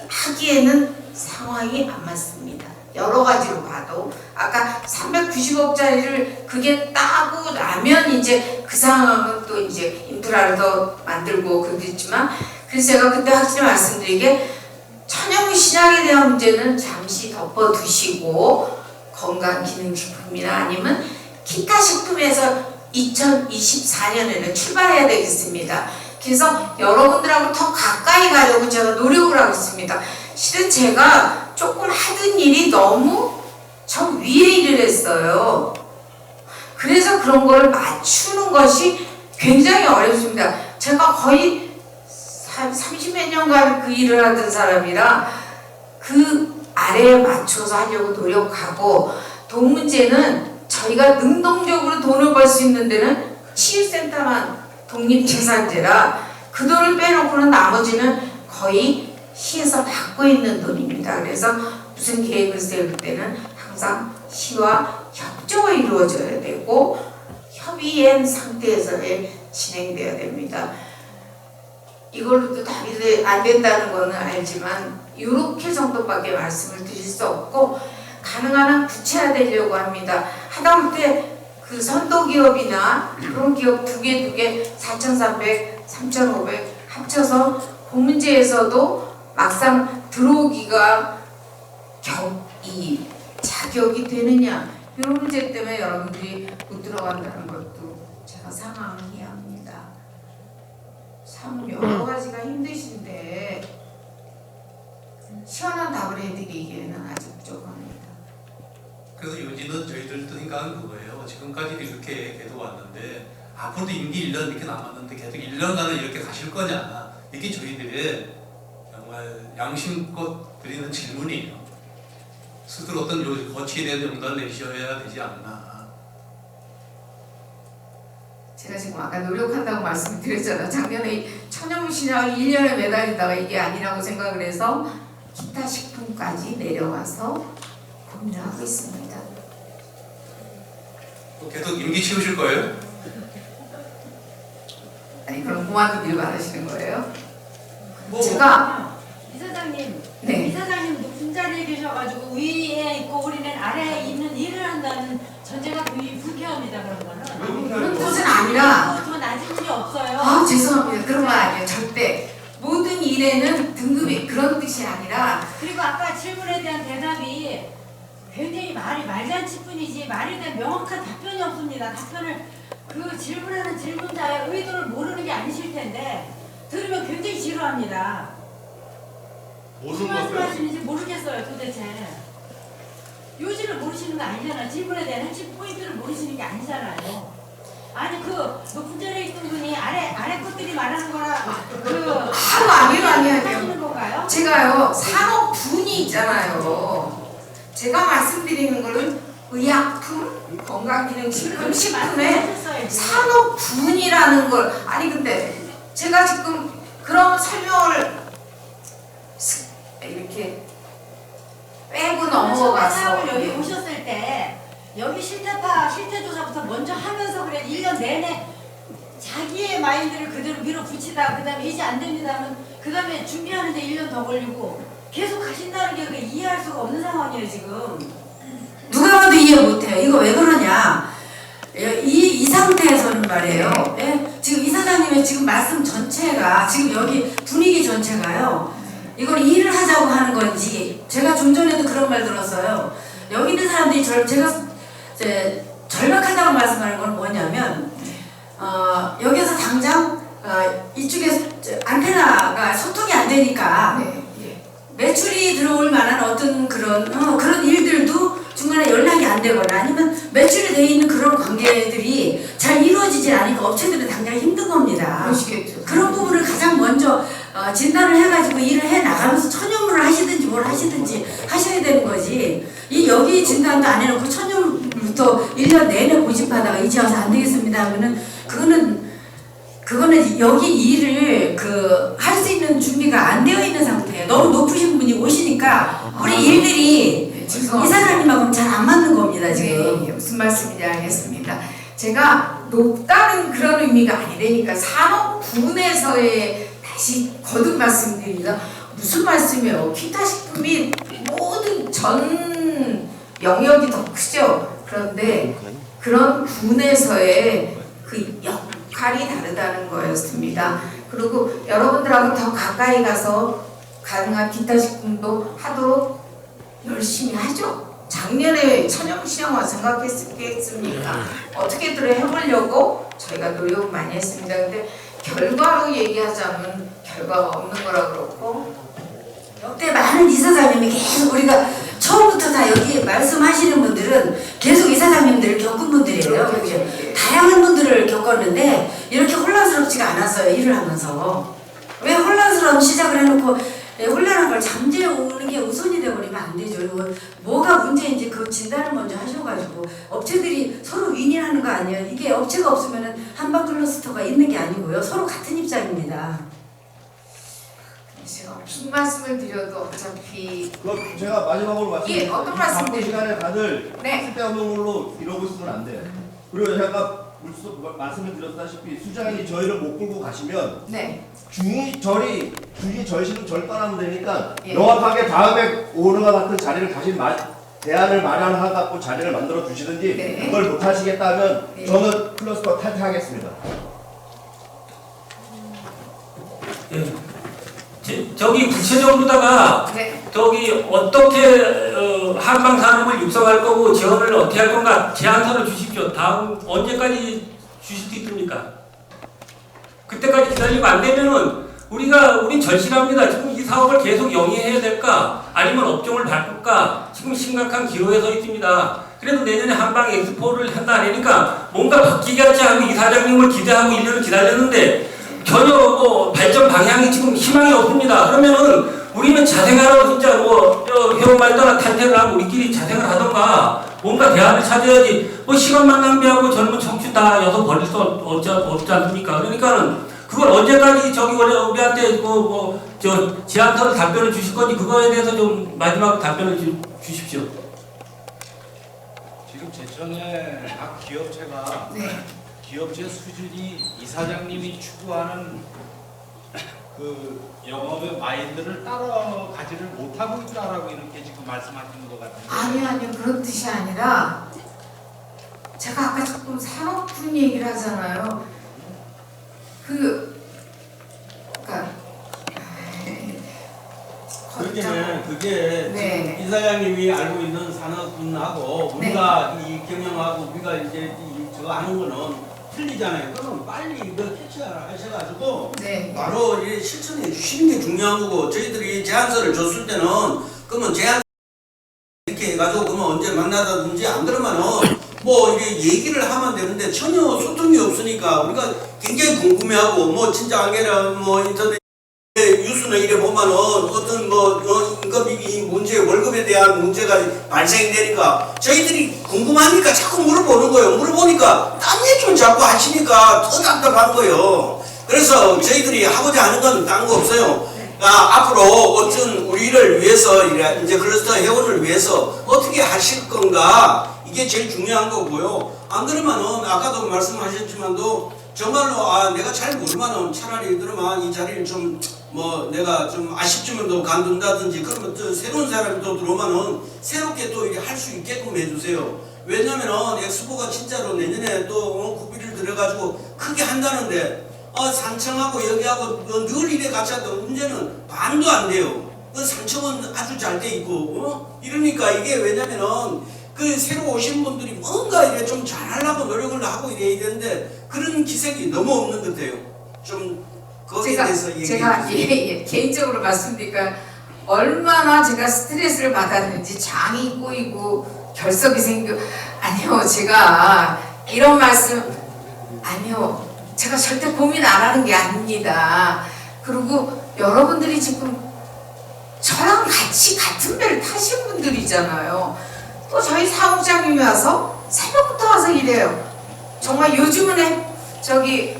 하기에는 상황이 안 맞습니다. 여러 가지로 봐도 아까 390억짜리를 그게 따고 나면 이제 그 상황은 또 이제 인프라를 더 만들고 그러겠지만 그래서 제가 그때 확실히 말씀드리게 천연물 신약에 대한 문제는 잠시 덮어두시고 건강기능식품이나 아니면 기타 식품에서 2024년에는 출발해야 되겠습니다. 그래서 여러분들하고 더 가까이 가려고 제가 노력을 하고 있습니다. 실은 제가 조금 하던 일이 너무 저 위에 일을 했어요. 그래서 그런 걸 맞추는 것이 굉장히 어렵습니다. 제가 거의 30몇 년간 그 일을 하던 사람이라 그 아래에 맞춰서 하려고 노력하고 돈 문제는 저희가 능동적으로 돈을 벌 수 있는 데는 치유센터만 독립재산제라 그 돈을 빼놓고는 나머지는 거의 시에서 받고 있는 돈입니다. 그래서 무슨 계획을 세울 때는 항상 시와 협조가 이루어져야 되고 협의한 상태에서 진행돼야 됩니다. 이걸로도 답이 안 된다는 거는 알지만 이렇게 정도밖에 말씀을 드릴 수 없고 가능한 한 구체화되려고 합니다. 하다못해 그 선도기업이나 그런 기업 두 개 4,300, 3,500 합쳐서 공문제에서도 막상 들어오기가 이 자격이 되느냐 이런 문제 때문에 여러분들이 못 들어간다는 것도 제가 상황이해야 합니다. 참 여러 가지가 힘드신데 시원한 답을 해드리기에는 아직 부족합니다. 그래서 요지는 저희들도 생각은 그거예요. 지금까지 이렇게 계속 왔는데 앞으로도 임기 1년 이렇게 남았는데 계속 1년간은 이렇게 가실 거냐, 이게 저희들의 정말 양심껏 드리는 질문이에요. 스스로 어떤 거치에 대한 용단을 내셔야 되지 않나. 제가 지금 아까 노력한다고 말씀드렸잖아요. 작년에 천연신약 1년에 매달리다가 이게 아니라고 생각을 해서 기타 식품까지 내려와서 고민을 하고 있습니다. 또 계속 임기 채우실 거예요? 아니 그럼 그만두길 바라시는 거예요? 뭐 제가 이사장님, 네. 이사장님 높은 자리에 계셔가지고 위에 있고 우리는 아래에 있는 일을 한다는 전제가 굉장히 불쾌합니다. 그런 거는. 그런 뜻은 아니라 더 낮은 일이 없어요. 아 죄송합니다. 그런 말 아니에요. 절대 모든 일에는 등급이 그런 뜻이 아니라 그리고 아까 질문에 대한 대답이 굉장히 말잔치 뿐이지 말에 대한 명확한 답변이 없습니다. 답변을 그 질문하는 질문자의 의도를 모르는 게 아니실 텐데 들으면 굉장히 지루합니다. 무슨 말씀하시는지 모르겠어요 도대체. 요지를 모르시는 거 아니잖아요. 질문에 대한 핵심 포인트를 모르시는 게 아니잖아요. 아니 그 높은 자리에 있던 분이 아래 것들이 말하는 거라 아니에요. 하시는 건가요? 제가요 산업분이 있잖아요. 제가 말씀드리는 거는 의약품, 건강기능식품, 식품에 하셨어요. 산업분이라는 걸 아니 근데 제가 지금 그런 설명을 이렇게 빼고 넘어가서 사업을 여기 오셨을 때 여기 실태조사부터 먼저 하면서 그래 1년 내내 자기의 마인드를 그대로 밀어붙이다 그 다음에 이제 안 됩니다 하면 그 다음에 준비하는데 1년 더 걸리고 계속 가신다는 게 그게 이해할 수가 없는 상황이에요 지금. 누가 봐도 이해 못해요. 이거 왜 그러냐? 이 상태에서는 말이에요. 예? 지금 이사장님의 지금 말씀 전체가 지금 여기 분위기 전체가요. 이걸 일을 하자고 하는 건지 제가 좀 전에도 그런 말 들었어요. 여기 있는 사람들이 제가 이제 절박하다고 말씀하는 건 뭐냐면 여기서 당장 이쪽에 안테나가 소통이 안 되니까 매출이 들어올 만한 어떤 그런 일들도 중간에 연락이 안 되거나 아니면 매출이 돼 있는 그런 관계들이 잘 이루어지지 않으니까 업체들은 당장 힘든 겁니다. 그러시겠죠. 그런 부분을 가장 먼저 진단을 해가지고 일을 해 나가면서 천연물을 하시든지 뭘 하시든지 하셔야 되는 거지. 여기 진단도 안 해놓고 천연물부터 1년 내내 고집하다가 이제 와서 안 되겠습니다 하면은 그거는 여기 일을 할 수 있는 준비가 안 되어 있는 상태예요. 너무 높으신 분이 오시니까 우리 일들이 이사장님하고는 잘 안 맞는 겁니다 지금. 네, 무슨 말씀인지 알겠습니다. 제가 높다는 그런 의미가 아니라니까 산업군에서의 다시 거듭 말씀드립니다. 무슨 말씀이에요? 기타 식품이 모든 전 영역이 더 크죠. 그런데 그런 군에서의 그 역할이 다르다는 거였습니다. 그리고 여러분들하고 더 가까이 가서 가능한 기타 식품도 하도록 열심히 하죠. 작년에 천연신약만 생각했겠습니까? 어떻게든 해보려고 저희가 노력을 많이 했습니다. 근데 결과로 얘기하자면 결과가 없는 거라 그렇고 역대 많은 이사장님이 계속 우리가 처음부터 다 여기 말씀하시는 분들은 계속 이사장님들을 겪은 분들이에요. 그렇죠. 다양한 분들을 겪었는데 이렇게 혼란스럽지가 않았어요. 일을 하면서. 왜 혼란스러운 시작을 해놓고 혼란한 걸 잠재우는 게 우선이 돼버리면 안 되죠. 그리고 뭐가 문제인지 그 진단을 먼저 하셔가지고 업체들이 서로 윈윈하는 거 아니에요. 이게 업체가 없으면 한방클러스터가 있는 게 아니고요. 서로 같은 입장입니다. 제가 무슨 말씀을 드려도 어차피 그럼 제가 마지막으로 말씀드릴게요. 예, 어떤 이 말씀 바쁜 시간에 다들 네. 쓸데없는 걸로 이러고 있으면 안 돼요. 그리고 제가 말씀을 드렸다시피 수장이 저희를 못 끌고 가시면 네. 중이 절실은 절반하면 되니까 예. 명확하게 다음에 오늘과 같은 자리를 다시 대안을 마련하고 자리를 만들어 주시든지 네. 그걸 못 하시겠다 하면 네. 저는 클러스터 탈퇴하겠습니다. 예. 저기 구체적으로다가 네. 저기 어떻게 한방 산업을 육성할 거고 지원을 어떻게 할 건가 제안서를 주십시오. 다음 언제까지 주실 수 있습니까? 그때까지 기다리면 안 되면은 우린 절실합니다. 지금 이 사업을 계속 영위해야 될까 아니면 업종을 바꿀까 지금 심각한 기로에 서 있습니다. 그래도 내년에 한방 엑스포를 한다 하니까 뭔가 바뀌게 하지 않고 이사장님을 기대하고 1년을 기다렸는데 전혀 뭐 발전 방향이 지금 희망이 없습니다. 그러면은 우리는 자생하라고 진짜 회원말따라 탈퇴를 하고 우리끼리 자생을 하던가 뭔가 대안을 찾아야지 뭐 시간만 낭비하고 젊은 청춘 다 여서 버릴 수 없지 않습니까? 그러니까는 그걸 언제까지 저기 우리한테 저 제안서를 답변을 주실 건지 그거에 대해서 좀 마지막 답변을 주십시오. 지금 제천의 각 기업체가 네. 기업체 수준이 이사장님이 추구하는 그 영업의 마인드를 따라가지를 못하고 있다라고 이렇게 지금 말씀하시는 것 같은데. 아니요 그런 뜻이 아니라 제가 아까 조금 산업군 얘기를 하잖아요. 그러니까 그게 네. 지금 이사장님이 알고 있는 산업군하고 우리가 이 경영하고 우리가 이제 저거 하는 거는 틀리잖아요. 그러면 빨리 이거 캐치하셔가지고 네. 바로 이 실천해 주시는 게 중요한 거고 저희들이 제안서를 줬을 때는 그러면 제안 이렇게 해가지고 그러면 언제 만나다든지 안 그러면은 뭐 이렇게 얘기를 하면 되는데 전혀 소통이 없으니까 우리가 굉장히 궁금해하고 뭐 진짜 아니라 뭐 인터넷 뉴스는 이래 보면은 어떤 임금이 문제 월급에 대한 문제가 발생되니까 저희들이 궁금하니까 자꾸 물어보는 거예요. 물어보니까 딴 얘기만 자꾸 하시니까 더 답답한 거예요. 그래서 저희들이 하고자 하는 건 딴 거 없어요. 앞으로 어떤 우리를 위해서 이제 클러스터 회원을 위해서 어떻게 하실 건가 이게 제일 중요한 거고요. 안 그러면은 아까도 말씀하셨지만도 정말로 내가 잘 모르면은 차라리 그러면 이 자리를 좀 내가 좀 아쉽지만 더 간둔다든지 그러면 또 새로운 사람이 또 들어오면은 새롭게 또 이렇게 할 수 있게끔 해주세요. 왜냐면은 엑스포가 진짜로 내년에 또 국비를 들여가지고 크게 한다는데 산청하고 여기하고 늘 이래 같이 하던 문제는 반도 안 돼요. 산청은 아주 잘 돼 있고 이러니까 이게 왜냐면은 그 새로 오신 분들이 뭔가 이래 좀 잘하려고 노력을 하고 이래야 되는데 그런 기색이 너무 없는 것 같아요. 좀 거기에 대해서 얘기해 주세요. 개인적으로 말씀드리니까 얼마나 제가 스트레스를 받았는지 장이 꼬이고 결석이 아니요 제가 이런 말씀 아니요 제가 절대 고민 안 하는 게 아닙니다. 그리고 여러분들이 지금 저랑 같이 같은 배를 타신 분들이잖아요. 또 저희 사무장님이 와서 새벽부터 와서 일해요. 정말 요즘은 저기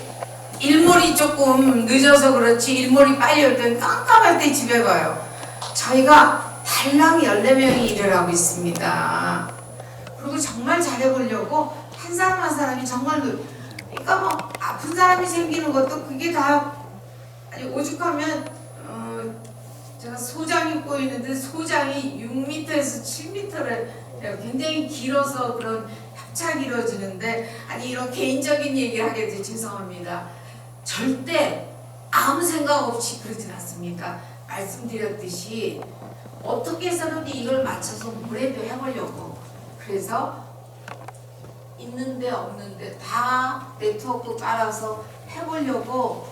일몰이 조금 늦어서 그렇지 일몰이 빨리 올 때는 깜깜할 때 집에 가요. 저희가 달랑 14명이 일을 하고 있습니다. 그리고 정말 잘해보려고 한 사람 한 사람이 정말 그러니까 뭐 아픈 사람이 생기는 것도 그게 다 아니 오죽하면 제가 소장이 꼬이는데 소장이 6m에서 7m를 굉장히 길어서 그런 협착이 이루어지는데 아니 이런 개인적인 얘기를 하게 돼서 죄송합니다. 절대 아무 생각 없이 그러진 않습니다. 말씀드렸듯이 어떻게 해서든 이걸 맞춰서 뭐라도 해보려고 그래서 있는데 없는데 다 네트워크 깔아서 해보려고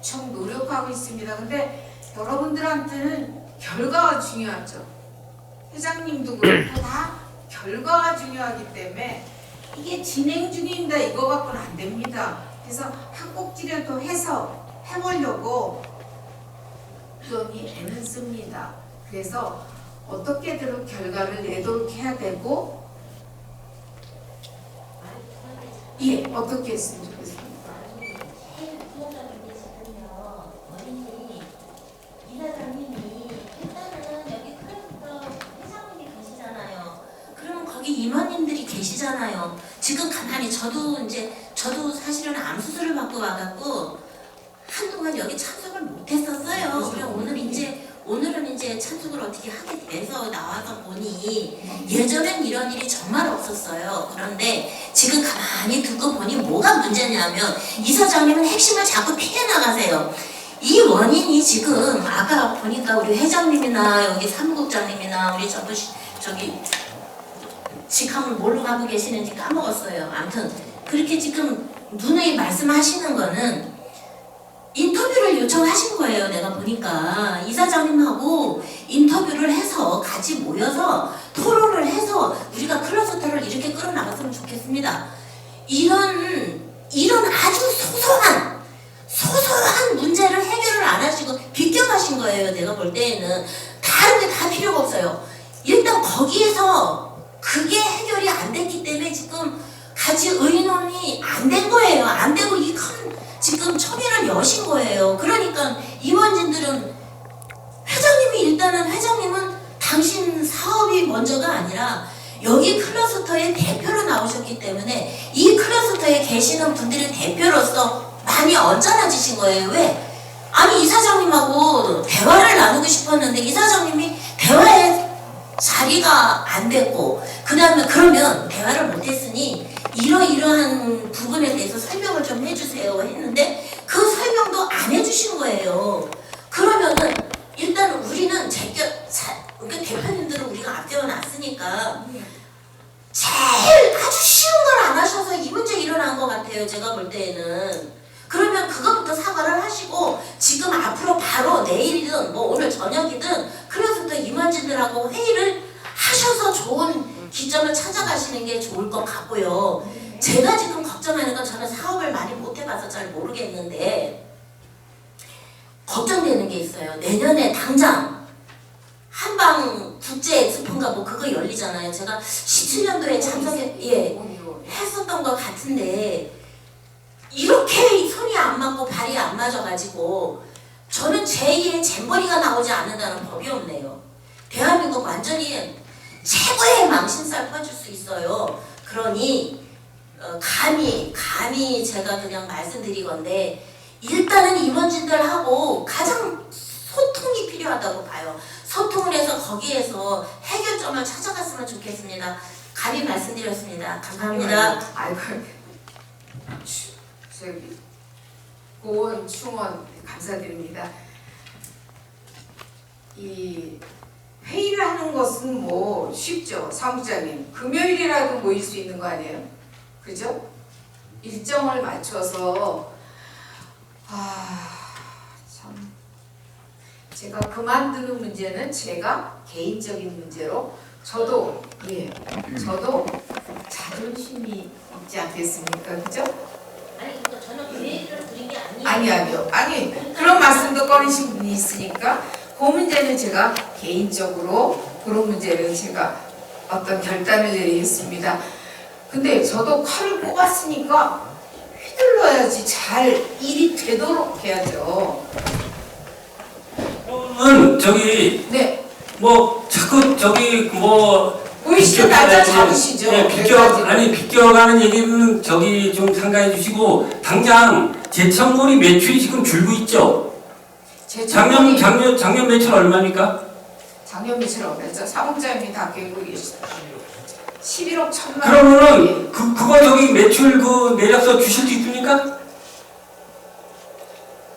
좀 노력하고 있습니다. 근데 여러분들한테는 결과가 중요하죠. 회장님도 그렇고 다 결과가 중요하기 때문에 이게 진행 중입니다. 이거 갖고는 안 됩니다. 그래서 한 꼭지라도 해서 해보려고 부단히 애는 씁니다. 그래서 어떻게든 결과를 내도록 해야 되고 예, 어떻게 했으면 좋겠습니까? 임원님들이 계시잖아요. 지금 가만히 저도 사실은 암 수술을 받고 와갖고 한동안 여기 참석을 못했었어요. 그래 오늘은 이제 참석을 어떻게 하게 돼서 나와서 보니 예전엔 이런 일이 정말 없었어요. 그런데 지금 가만히 듣고 보니 뭐가 문제냐면 이사장님은 핵심을 자꾸 피해 나가세요. 이 원인이 지금 아까 보니까 우리 회장님이나 여기 사무국장님이나 우리 저기 직함을 뭘로 갖고 계시는지 까먹었어요. 아무튼 그렇게 지금 누누이 말씀하시는 거는 인터뷰를 요청하신 거예요. 내가 보니까 이사장님하고 인터뷰를 해서 같이 모여서 토론을 해서 우리가 클러스터를 이렇게 끌어나갔으면 좋겠습니다. 이런 아주 소소한 문제를 해결을 안 하시고 비껴가신 거예요. 내가 볼 때에는 다른 게 다 필요가 없어요. 일단 거기에서 그게 해결이 안 됐기 때문에 지금 같이 의논이 안 된 거예요. 안 되고 이 큰 지금 초면을 여신 거예요. 그러니까 임원진들은 회장님은 당신 사업이 먼저가 아니라 여기 클러스터의 대표로 나오셨기 때문에 이 클러스터에 계시는 분들의 대표로서 많이 언짢아지신 거예요. 왜? 아니 이사장님하고 대화를 나누고 싶었는데 이사장님이 대화의 자리가 안 됐고 그러면 대화를 못했으니 이러이러한 부분에 대해서 설명을 좀 해주세요 했는데 그 설명도 안 해주신 거예요. 그러면은 일단 우리는 그러니까 대표님들은 우리가 앞세워 놨으니까 제일 아주 쉬운 걸 안 하셔서 이 문제 일어난 것 같아요. 제가 볼 때에는. 그러면 그것부터 사과를 하시고 지금 앞으로 바로 내일이든 뭐 오늘 저녁이든 클러스터 임원진들하고 회의를 하셔서 좋은 기점을 찾아가시는 게 좋을 것 같고요. 제가 지금 걱정하는 건 저는 사업을 많이 못 해봐서 잘 모르겠는데 걱정되는 게 있어요. 내년에 당장 한방 국제 엑스포인가 뭐 그거 열리잖아요. 제가 17년도에 했었던 것 같은데 이렇게 손이 안 맞고 발이 안 맞아가지고 저는 제2의 잼버리가 나오지 않는다는 법이 없네요. 대한민국 완전히 최고의 망신살 퍼줄 수 있어요. 그러니 감히 제가 그냥 말씀드리건데 일단은 임원진들하고 가장 소통이 필요하다고 봐요. 소통을 해서 거기에서 해결점을 찾아갔으면 좋겠습니다. 감히 말씀드렸습니다. 감사합니다. 아이고, 저기 고원 충원 감사드립니다. 이 회의를 하는 것은 뭐 쉽죠. 사무장님 금요일이라도 모일 수 있는 거 아니에요? 그죠? 일정을 맞춰서 참 제가 그만두는 문제는 제가 개인적인 문제로 저도 자존심이 있지 않겠습니까? 그죠? 아니 저는 회의를 드린 게 아니에요. 아니 그런 말씀도 꺼내신 분이 있으니까 그 문제는 제가 개인적으로 그런 문제는 제가 어떤 결단을 내리겠습니다. 근데 저도 칼을 뽑았으니까 휘둘러야지 잘 일이 되도록 해야죠. 저기 네. 뭐 자꾸 저기 뭐 보이시죠? 날짜 잡으시죠. 네, 비껴가는 얘기는 저기 좀 상가해 주시고 당장 제천몰이 매출이 지금 줄고 있죠. 작년 매출 얼마입니까? 작년 매출 얼마죠? 사무장님이 다 깨고 계시다. 11억 1천만. 그러면은 그거 저기 매출 내려서 주실 수 있습니까?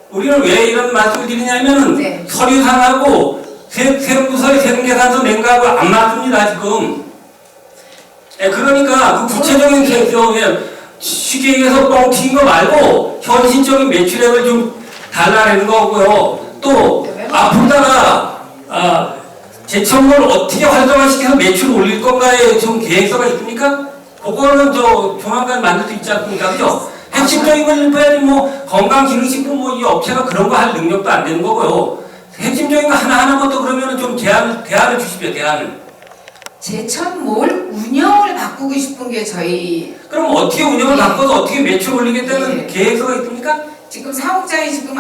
우리는 왜 이런 말씀을 드리냐면은 네. 서류상하고 세무서의 세금계산서 낸 거하고 안 맞습니다 지금. 그러니까 그 구체적인 쉽게 얘기해서 뻥 튀긴 거 말고 현실적인 매출액을 좀 달라내는 거고요. 또 앞으로다가 제천몰을 어떻게 활성화시켜서 매출을 올릴 건가에 좀 계획서가 있습니까? 그거는 조만간 만들 수 있지 않습니까? 그죠? 핵심적인 걸 봐야지 뭐 건강기능식품 뭐 이 업체가 그런 거 할 능력도 안 되는 거고요. 핵심적인 거 하나하나 것도 그러면은 좀 대안을 주십시오, 대안을. 제천몰 운영을 바꾸고 싶은 게 저희. 그럼 어떻게 운영을 바꿔서 어떻게 매출 올리겠다는 예. 계획서가 있습니까? 지금 사무장이 지금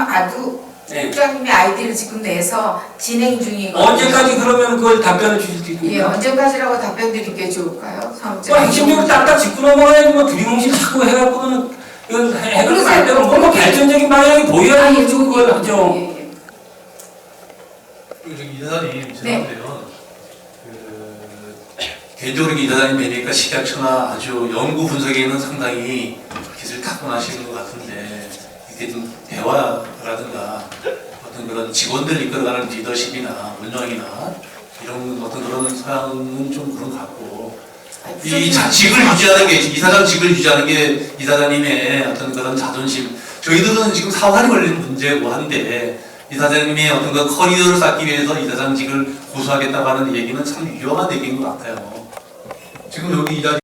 네. 국장님의 아이디를 지금 내서 진행 중이거든요. 언제까지 그러면 그걸 답변을 주실 수 예, 있습니까? 언제까지라고 답변 드릴 게 좋을까요? 뭐 사무장. 핵심적으로 딱딱 짚고 넘어가야지 뭐 두리뭉실 자꾸 해갖고는 이건 해결은 안 되고 뭔가 발전적인 방향이 보여야지 그걸 하죠. 예. 저기 이사장님 네. 죄송한데요. 개인적으로 이사장님 뵈니까 식약처나 아주 연구 분석에는 상당히 기술 타고나시는 것 같은데 이게 좀 대화라든가 그런 직원들 이끌어가는 리더십이나 운영이나 이런 어떤 그런 소양은 좀 그런 것 같고 이 직을 유지하는 게 이사장직을 유지하는 게 이사장님의 어떤 그런 자존심 저희들은 지금 사활이 걸리는 문제고 한데 이사장님의 어떤 그 커리어를 쌓기 위해서 이사장직을 고수하겠다고 하는 얘기는 참 위험한 얘기인 것 같아요. 지금 여기 이 자리